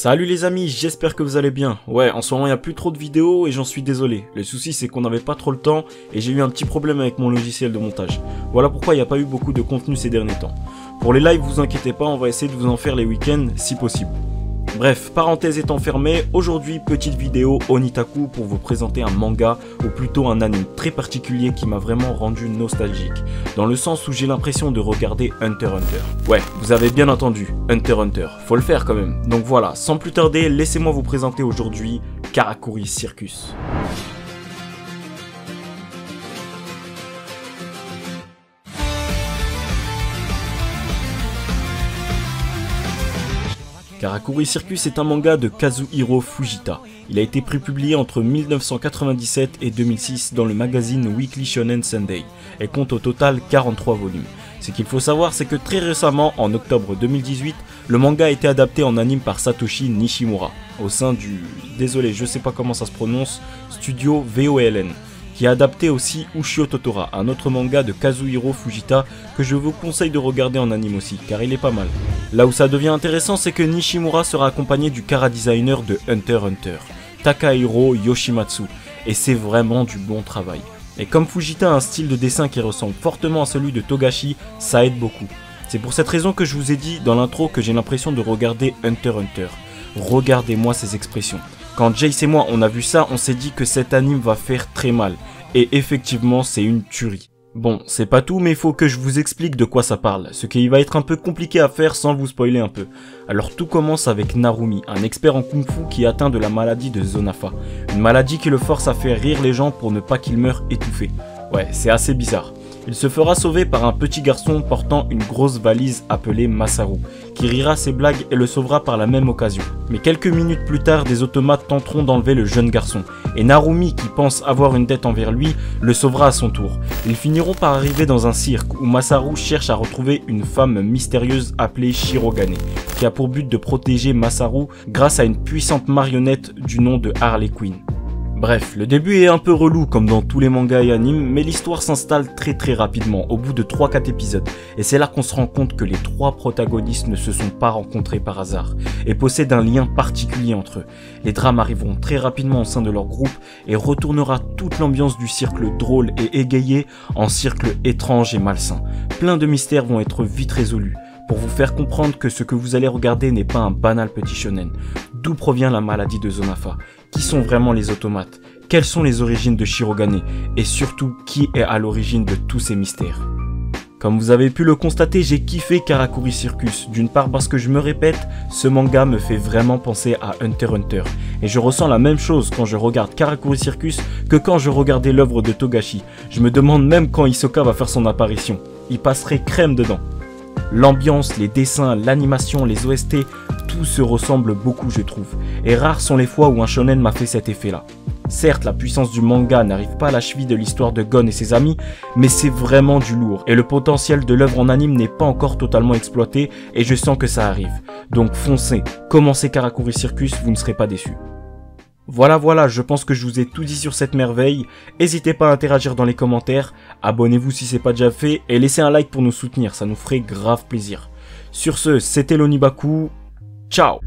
Salut les amis, j'espère que vous allez bien. Ouais, en ce moment il n'y a plus trop de vidéos et j'en suis désolé. Le souci c'est qu'on n'avait pas trop le temps et j'ai eu un petit problème avec mon logiciel de montage. Voilà pourquoi il n'y a pas eu beaucoup de contenu ces derniers temps. Pour les lives, vous inquiétez pas, on va essayer de vous en faire les week-ends si possible. Bref, parenthèse étant fermée, aujourd'hui petite vidéo Onitaku pour vous présenter un manga ou plutôt un anime très particulier qui m'a vraiment rendu nostalgique. Dans le sens où j'ai l'impression de regarder Hunter x Hunter. Ouais, vous avez bien entendu, Hunter x Hunter, faut le faire quand même. Donc voilà, sans plus tarder, laissez-moi vous présenter aujourd'hui Karakuri Circus. Karakuri Circus est un manga de Kazuhiro Fujita. Il a été prépublié entre 1997 et 2006 dans le magazine Weekly Shonen Sunday et compte au total 43 volumes. Ce qu'il faut savoir, c'est que très récemment, en octobre 2018, le manga a été adapté en anime par Satoshi Nishimura au sein du, désolé je sais pas comment ça se prononce, studio VOLN. Qui a adapté aussi Ushio Totora, un autre manga de Kazuhiro Fujita que je vous conseille de regarder en anime aussi, car il est pas mal. Là où ça devient intéressant, c'est que Nishimura sera accompagné du chara-designer de Hunter x Hunter, Takahiro Yoshimatsu, et c'est vraiment du bon travail. Et comme Fujita a un style de dessin qui ressemble fortement à celui de Togashi, ça aide beaucoup. C'est pour cette raison que je vous ai dit dans l'intro que j'ai l'impression de regarder Hunter x Hunter. Regardez-moi ces expressions. Quand Jace et moi on a vu ça, on s'est dit que cet anime va faire très mal. Et effectivement, c'est une tuerie. Bon, c'est pas tout, mais il faut que je vous explique de quoi ça parle, ce qui va être un peu compliqué à faire sans vous spoiler un peu. Alors tout commence avec Narumi, un expert en kung-fu qui est atteint de la maladie de Zonafa. Une maladie qui le force à faire rire les gens pour ne pas qu'il meure étouffé. Ouais, c'est assez bizarre. Il se fera sauver par un petit garçon portant une grosse valise appelée Masaru, qui rira ses blagues et le sauvera par la même occasion. Mais quelques minutes plus tard, des automates tenteront d'enlever le jeune garçon, et Narumi, qui pense avoir une dette envers lui, le sauvera à son tour. Ils finiront par arriver dans un cirque où Masaru cherche à retrouver une femme mystérieuse appelée Shirogane, qui a pour but de protéger Masaru grâce à une puissante marionnette du nom de Harley Quinn. Bref, le début est un peu relou comme dans tous les mangas et animes, mais l'histoire s'installe très rapidement au bout de 3-4 épisodes, et c'est là qu'on se rend compte que les trois protagonistes ne se sont pas rencontrés par hasard, et possèdent un lien particulier entre eux. Les drames arriveront très rapidement au sein de leur groupe, et retournera toute l'ambiance du cercle drôle et égayé en cercle étrange et malsain. Plein de mystères vont être vite résolus, pour vous faire comprendre que ce que vous allez regarder n'est pas un banal petit shonen. D'où provient la maladie de Zonafa? Qui sont vraiment les automates? Quelles sont les origines de Shirogane? Et surtout, qui est à l'origine de tous ces mystères? Comme vous avez pu le constater, j'ai kiffé Karakuri Circus. D'une part parce que je me répète, ce manga me fait vraiment penser à Hunter x Hunter. Et je ressens la même chose quand je regarde Karakuri Circus que quand je regardais l'œuvre de Togashi. Je me demande même quand Hisoka va faire son apparition. Il passerait crème dedans. L'ambiance, les dessins, l'animation, les OST, tout se ressemble beaucoup je trouve. Et rares sont les fois où un shonen m'a fait cet effet là. Certes, la puissance du manga n'arrive pas à la cheville de l'histoire de Gon et ses amis, mais c'est vraiment du lourd. Et le potentiel de l'œuvre en anime n'est pas encore totalement exploité et je sens que ça arrive. Donc foncez, commencez Karakuri Circus, vous ne serez pas déçus. Voilà, je pense que je vous ai tout dit sur cette merveille. N'hésitez pas à interagir dans les commentaires, abonnez-vous si c'est pas déjà fait et laissez un like pour nous soutenir, ça nous ferait grave plaisir. Sur ce, c'était l'Onibaku, ciao.